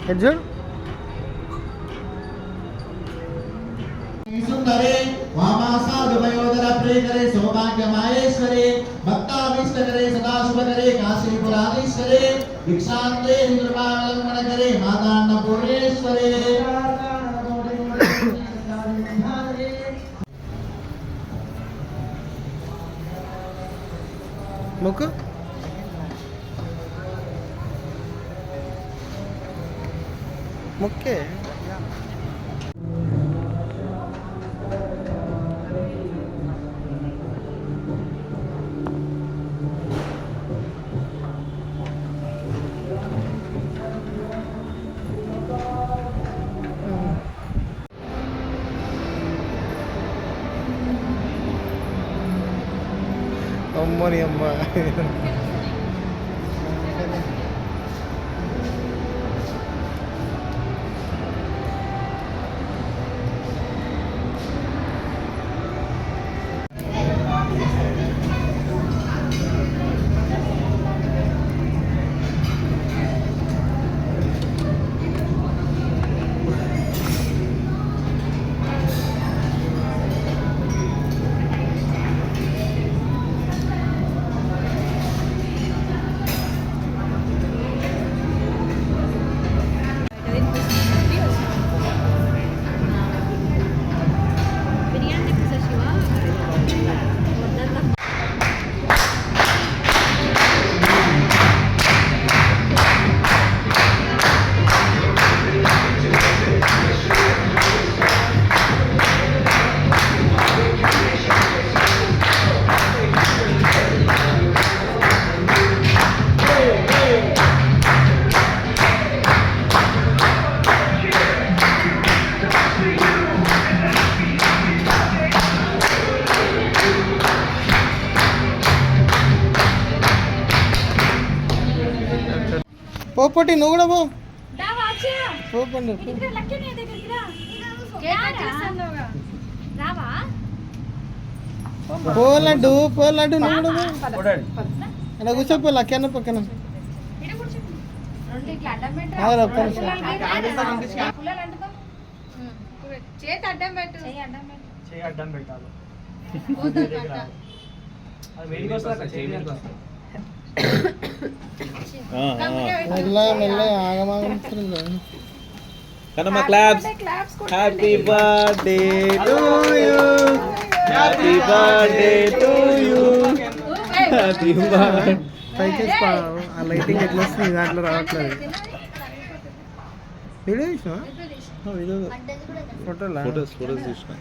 చూడు सुंदरे वामासा दुभयोदर प्रिय करे सौभाग्य माहेश्वरे भक्ताभीष्ट करे सदा शुभ करे काशी पुराणेश्वरे भिक्षांते निर्वाणमण करे माता अन्नपूर्णेश्वरे मुख मुख्य అమ్మని అమ్మ పోపటి నువ్వు కూడా పోపండి పోలడ్డు పోలడ్డు నువ్వు కూడా ఇలా కూర్చోపో లక్కన్న పక్కన Kanama claps. Happy birthday to you. Happy birthday to you. Happy birthday. పైకి ఆ లైటింగ్ ఎట్లా వస్తుంది దాంట్లో రావట్లేదు. వీడియో తీసినా ఫోటోలా ఫోటోస్ తీసిన